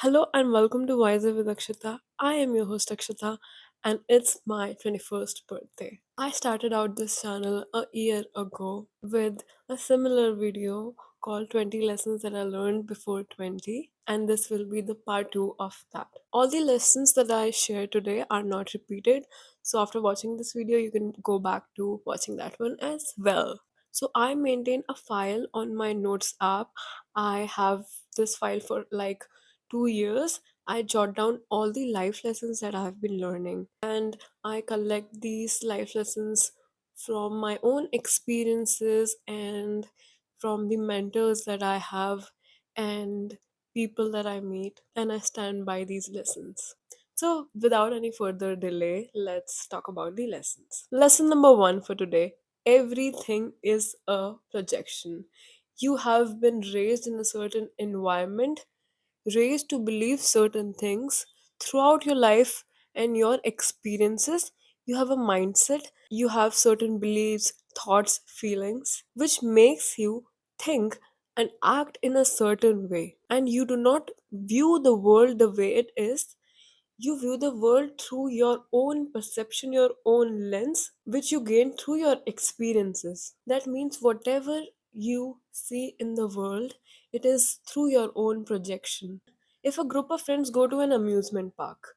Hello and welcome to Wiser with Akshita. I am your host Akshita and it's my 21st birthday. I started out this channel a year ago with a similar video called 20 Lessons That I Learned Before 20, and this will be the part 2 of that. All the lessons that I share today are not repeated, so after watching this video, you can go back to watching that one as well. So I maintain a file on my notes app. I have this file for like 2 years. I jot down all the life lessons that I have been learning, and I collect these life lessons from my own experiences and from the mentors that I have and people that I meet, and I stand by these lessons. So, without any further delay, let's talk about the lessons. Lesson number one for today: everything is a projection. You have been raised in a certain environment, raised to believe certain things throughout your life and your experiences. You have a mindset, you have certain beliefs, thoughts, feelings, which makes you think and act in a certain way. And you do not view the world the way it is. You view the world through your own perception, your own lens, which you gain through your experiences. That means whatever you see in the world, it is through your own projection. If a group of friends go to an amusement park,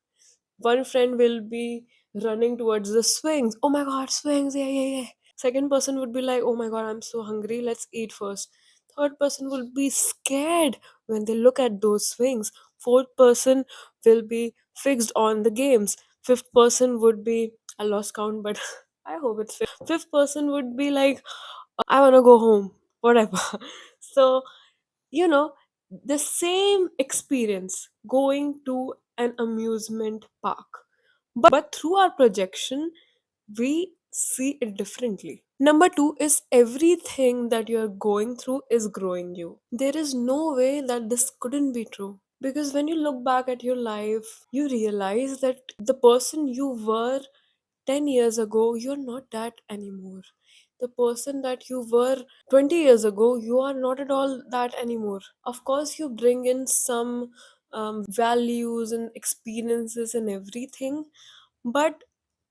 one friend will be running towards the swings. Oh my god, swings, yeah, yeah, yeah. Second person would be like, oh my god, I'm so hungry, let's eat first. Third person will be scared when they look at those swings. Fourth person will be fixed on the games. Fifth person would be, I lost count, but I hope it's fifth person would be like, I want to go home, whatever. So, you know, the same experience going to an amusement park, but through our projection we see it differently. Number two is everything that you're going through is growing you. There is no way that this couldn't be true, because when you look back at your life, you realize that the person you were 10 years ago, you're not that anymore. The person that you were 20 years ago, you are not at all that anymore. Of course, you bring in some values and experiences and everything, but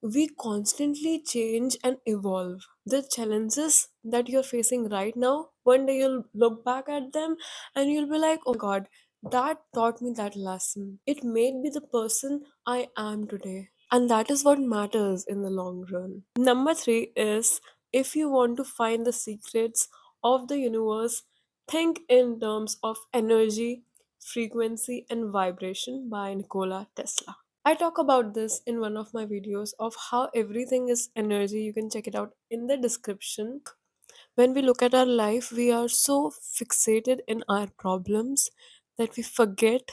we constantly change and evolve. The challenges that you're facing right now, one day you'll look back at them and you'll be like, oh my god, that taught me that lesson. It made me the person I am today. And that is what matters in the long run. Number three is, if you want to find the secrets of the universe, think in terms of energy, frequency, and vibration by Nikola Tesla. I talk about this in one of my videos of how everything is energy. You can check it out in the description. When we look at our life, we are so fixated in our problems that we forget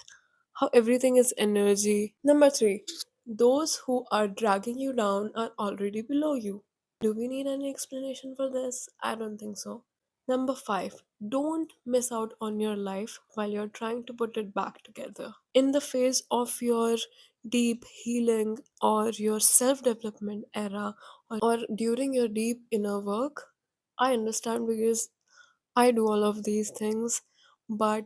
how everything is energy. Number three, those who are dragging you down are already below you. Do we need any explanation for this? I don't think so. Number five, don't miss out on your life while you're trying to put it back together. In the phase of your deep healing or your self development era, or during your deep inner work, I understand because I do all of these things, but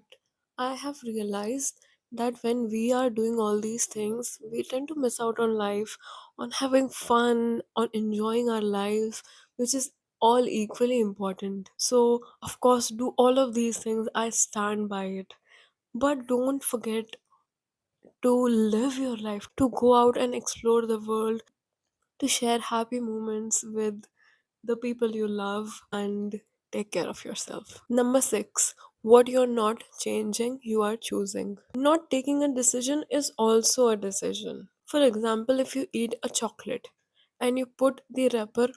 I have realized that when we are doing all these things, we tend to miss out on life, on having fun, on enjoying our life, which is all equally important. So, of course, do all of these things, I stand by it. But don't forget to live your life, to go out and explore the world, to share happy moments with the people you love, and take care of yourself. Number six, what you're not changing, you are choosing. Not taking a decision is also a decision. For example, if you eat a chocolate and you put the wrapper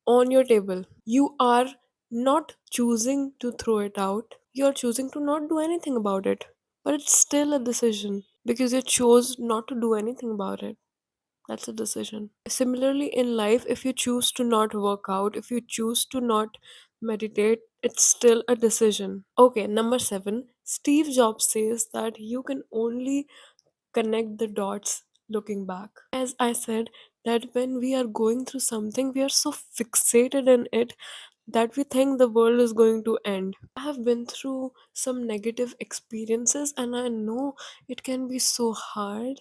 on your table, you are not choosing to throw it out, you're choosing to not do anything about it. But it's still a decision because you chose not to do anything about it. That's a decision. Similarly, in life, if you choose to not work out, if you choose to not meditate, it's still a decision. Okay, number seven, Steve Jobs says that you can only connect the dots looking back. As I said, that when we are going through something, we are so fixated in it that we think the world is going to end. I have been through some negative experiences and I know it can be so hard,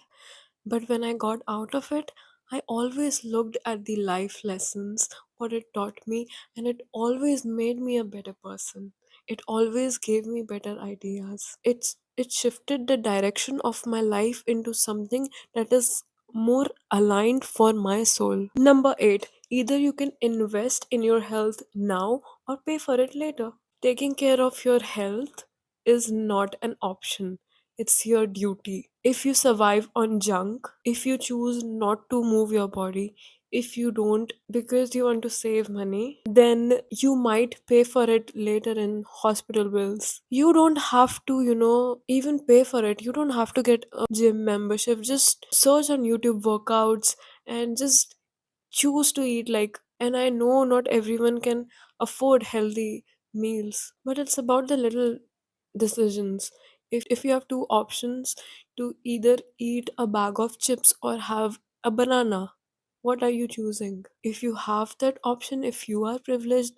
but when I got out of it, I always looked at the life lessons, what it taught me, and it always made me a better person. It always gave me better ideas. It shifted the direction of my life into something that is more aligned for my soul. Number 8, either you can invest in your health now or pay for it later. Taking care of your health is not an option, it's your duty. If you survive on junk, if you choose not to move your body, if you don't because you want to save money, then you might pay for it later in hospital bills. You don't have to, even pay for it. You don't have to get a gym membership. Just search on YouTube workouts and just choose to eat like, and I know not everyone can afford healthy meals, but it's about the little decisions. If you have two options to either eat a bag of chips or have a banana, what are you choosing? If you have that option, if you are privileged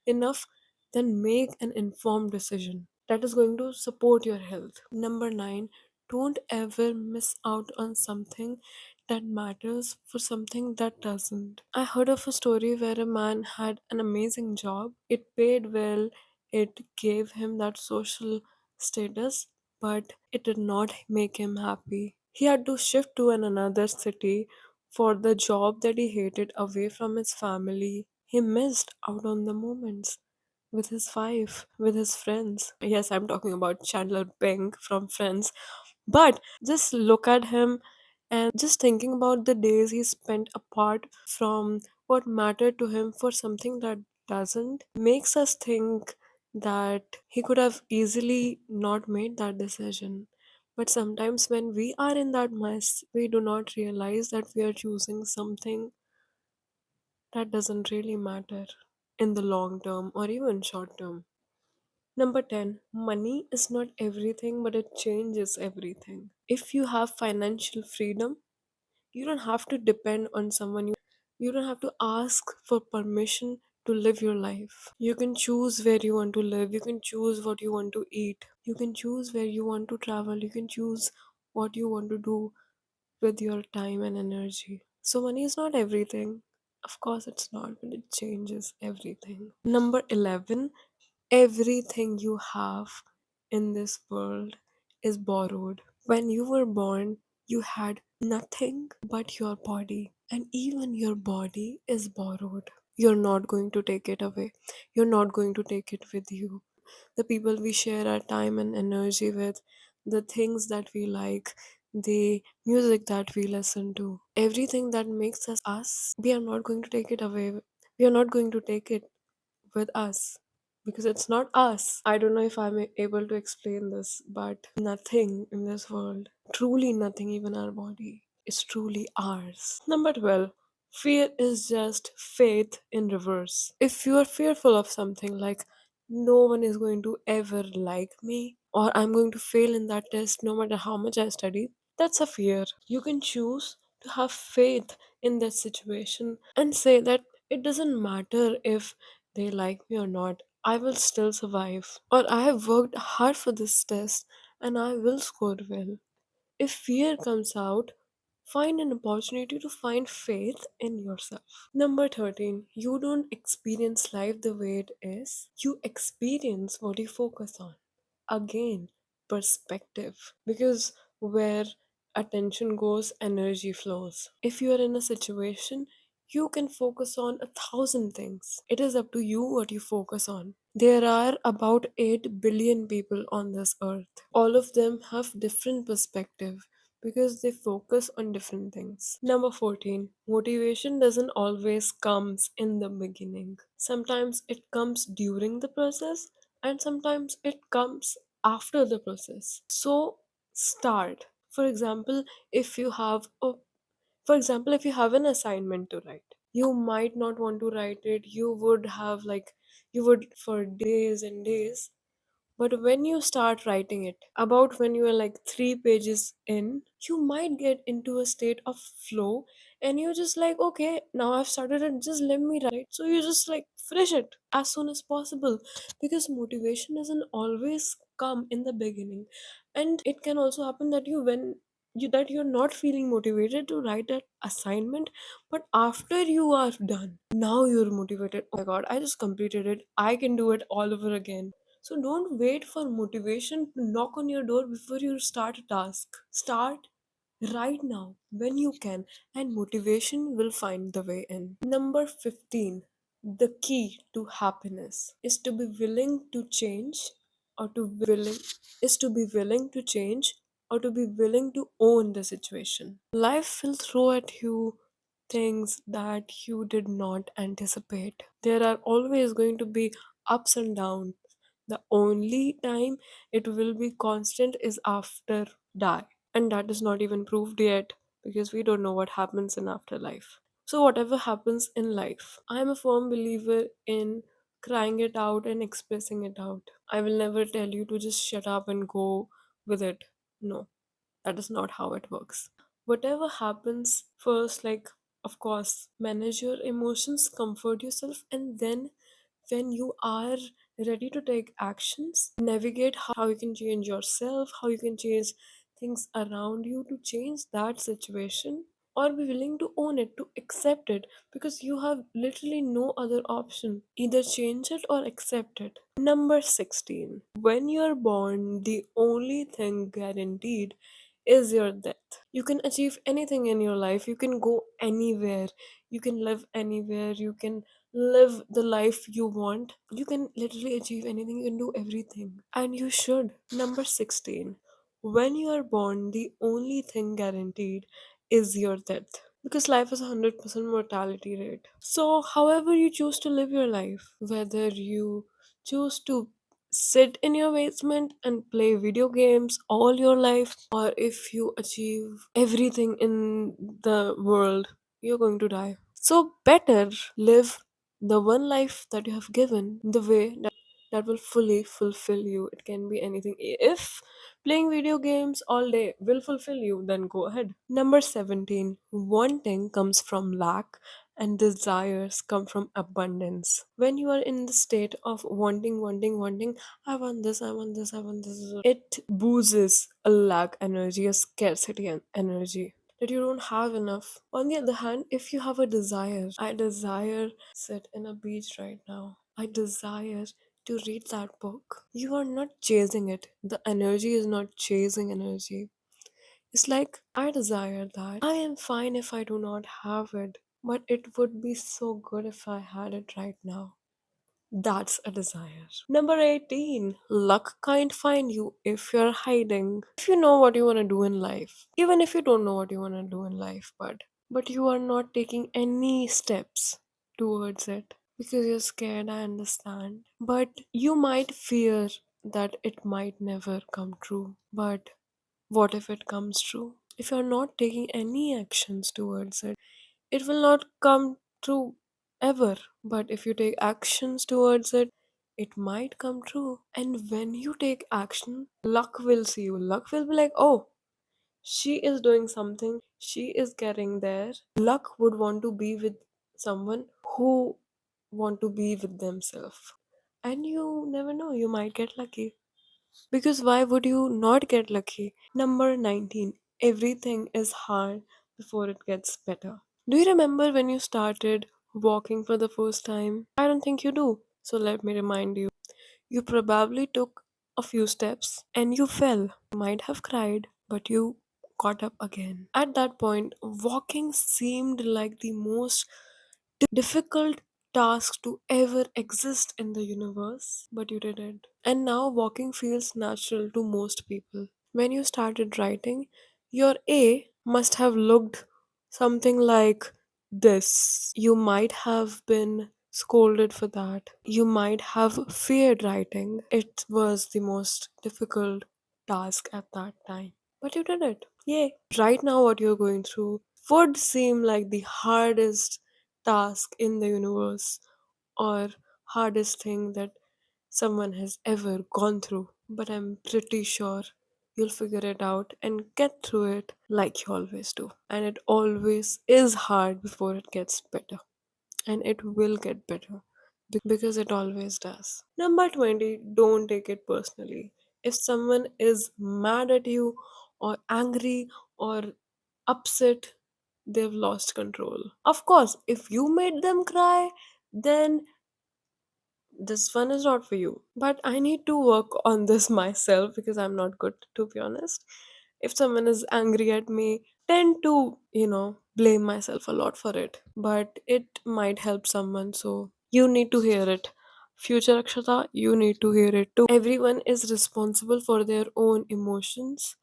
enough, then make an informed decision that is going to support your health. Number 9, don't ever miss out on something that matters for something that doesn't. I heard of a story where a man had an amazing job. It paid well, it gave him that social status, but it did not make him happy. He had to shift to another city for the job that he hated, away from his family. He missed out on the moments with his wife, with his friends. Yes, I'm talking about Chandler Bing from Friends. But just look at him and just thinking about the days he spent apart from what mattered to him for something that doesn't makes us think that he could have easily not made that decision. But sometimes when we are in that mess, we do not realize that we are choosing something that doesn't really matter in the long term or even short term. Number 10, money is not everything, but it changes everything. If you have financial freedom, you don't have to depend on someone. You don't have to ask for permission to live your life. You can choose where you want to live. You can choose what you want to eat. You can choose where you want to travel. You can choose what you want to do with your time and energy. So, money is not everything. Of course, it's not, but it changes everything. Number 11, everything you have in this world is borrowed. When you were born, you had nothing but your body, and even your body is borrowed. You're not going to take it away, you're not going to take it with you. The people we share our time and energy with, the things that we like, the music that we listen to, everything that makes us, we are not going to take it away. We are not going to take it with us because it's not us. I don't know if I'm able to explain this, but nothing in this world, truly nothing, even our body, is truly ours. Number 12, fear is just faith in reverse. If you are fearful of something like no one is going to ever like me, or I'm going to fail in that test no matter how much I study, that's a fear. You can choose to have faith in that situation and say that it doesn't matter if they like me or not, I will still survive. Or I have worked hard for this test and I will score well. If fear comes out, find an opportunity to find faith in yourself. Number 13, you don't experience life the way it is, you experience what you focus on. Again, perspective. Because where attention goes, energy flows. If you are in a situation, you can focus on 1,000 things. It is up to you what you focus on. There are about 8 billion people on this earth. All of them have different perspective because they focus on different things. Number 14, motivation doesn't always comes in the beginning. Sometimes it comes during the process and sometimes it comes after the process. So start. For example, if you have a if you have an assignment to write, you might not want to write it. You would have like you would for days and days, But when you start writing it, about when you are like 3 pages in, you might get into a state of flow and you're just like, okay, now I've started it, just let me write. So you just like finish it as soon as possible, because motivation doesn't always come in the beginning. And it can also happen that you're not feeling motivated to write that assignment, but after you are done, now you're motivated. Oh my god, I just completed it, I can do it all over again. So don't wait for motivation to knock on your door before you start a task. Start right now when you can, and motivation will find the way in. Number 15. The key to happiness is to be willing to change, or to willing is to be willing to change, or to be willing to own the situation. Life will throw at you things that you did not anticipate. There are always going to be ups and downs. The only time it will be constant is after die, and that is not even proved yet, because we don't know what happens in afterlife. So whatever happens in life, I am a firm believer in crying it out and expressing it out. I will never tell you to just shut up and go with it. No, that is not how it works. Whatever happens first, like, of course, manage your emotions, comfort yourself, and then when you are ready to take actions, navigate how you can change yourself, how you can change things around you to change that situation, or be willing to own it, to accept it, because you have literally no other option. Either change it or accept it. Number 16. When you're born, the only thing guaranteed is your death. You can achieve anything in your life, you can go anywhere, you can live anywhere, you can live the life you want. You can literally achieve anything, you can do everything. And you should. Number 16. When you are born, the only thing guaranteed is your death. Because life is 100% mortality rate. So, however you choose to live your life, whether you choose to sit in your basement and play video games all your life, or if you achieve everything in the world, you're going to die. So, better live the one life that you have given the way that will fully fulfill you. It can be anything. If playing video games all day will fulfill you, then go ahead. Number 17. Wanting comes from lack and desires come from abundance. When you are in the state of wanting, I want this, I want this, I want this, it boosts a lack energy, a scarcity energy, that you don't have enough. On the other hand, if you have a desire, I desire sit in a beach right now. I desire to read that book. You are not chasing it. The energy is not chasing energy. It's like, I desire that. I am fine if I do not have it, but it would be so good if I had it right now. That's a desire. Number 18. Luck can't find you if you're hiding. If you know what you want to do in life, even if you don't know what you want to do in life, but you are not taking any steps towards it because you're scared, I understand. But you might fear that it might never come true. But what if it comes true? If you're not taking any actions towards it, it will not come true ever. But if you take actions towards it, it might come true. And when you take action, luck will see you. Luck will be like, oh, she is doing something, she is getting there. Luck would want to be with someone who want to be with themselves. And you never know, you might get lucky. Because why would you not get lucky? Number 19. Everything is hard before it gets better. Do you remember when you started walking for the first time? I don't think you do. So let me remind you. You probably took a few steps and you fell. You might have cried, but you got up again. At that point, walking seemed like the most difficult task to ever exist in the universe, but you did it. And now walking feels natural to most people. When you started writing, your A must have looked something like this. You might have been scolded for that. You might have feared writing. It was the most difficult task at that time. But you did it. Yay. Right now, what you're going through would seem like the hardest task in the universe, or hardest thing that someone has ever gone through. But I'm pretty sure you'll figure it out and get through it like you always do. And it always is hard before it gets better. And it will get better because it always does. Number 20, don't take it personally. If someone is mad at you or angry or upset, they've lost control. Of course, if you made them cry, then this one is not for you. But I need to work on this myself because I'm not good, to be honest. If someone is angry at me, tend to, blame myself a lot for it. But it might help someone, so you need to hear it. Future Akshata, you need to hear it too. Everyone is responsible for their own emotions.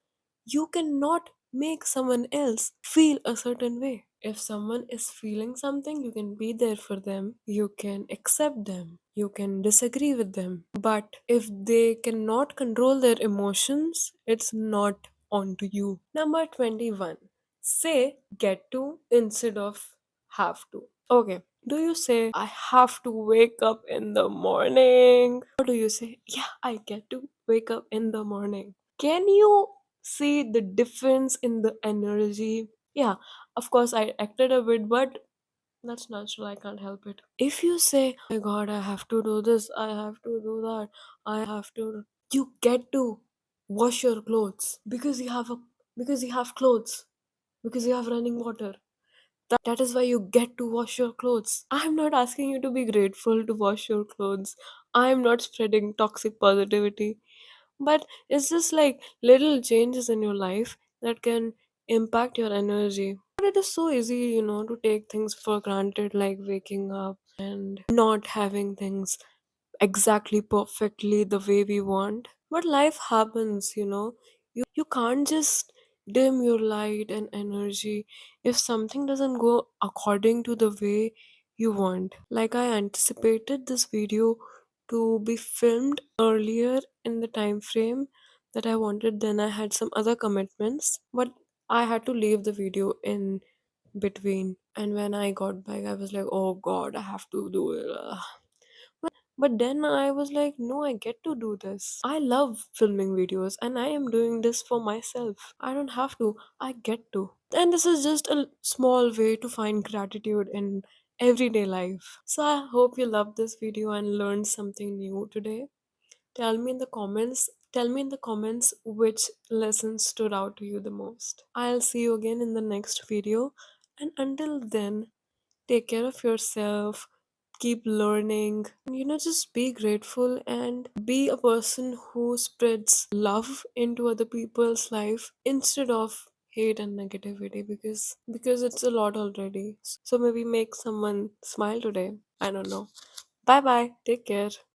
You cannot make someone else feel a certain way. If someone is feeling something, you can be there for them, you can accept them, you can disagree with them. But if they cannot control their emotions, it's not onto you. Number 21. Say get to instead of have to. Okay. Do you say, I have to wake up in the morning? Or do you say, yeah, I get to wake up in the morning? Can you see the difference in the energy? Yeah, of course, I acted a bit, but that's natural. I can't help it. If you say, oh my god, I have to do this, I have to do that, I have to. You get to wash your clothes because you have clothes, because you have running water. That is why you get to wash your clothes. I'm not asking you to be grateful to wash your clothes. I'm not spreading toxic positivity. But it's just like little changes in your life that can impact your energy. But it is so easy, to take things for granted, like waking up and not having things exactly perfectly the way we want. But life happens, You can't just dim your light and energy if something doesn't go according to the way you want. Like I anticipated this video to be filmed earlier in the time frame that I wanted, then I had some other commitments, but I had to leave the video in between. And when I got back, I was like, oh god, I have to do it. But then I was like, no, I get to do this. I love filming videos and I am doing this for myself. I don't have to, I get to. And this is just a small way to find gratitude in everyday life. So I hope you loved this video and learned something new today. Tell me in the comments which lesson stood out to you the most. I'll see you again in the next video. And until then, take care of yourself, keep learning, and just be grateful and be a person who spreads love into other people's life instead of hate and negativity, because it's a lot already. So maybe make someone smile today. I don't know. Bye bye. Take care.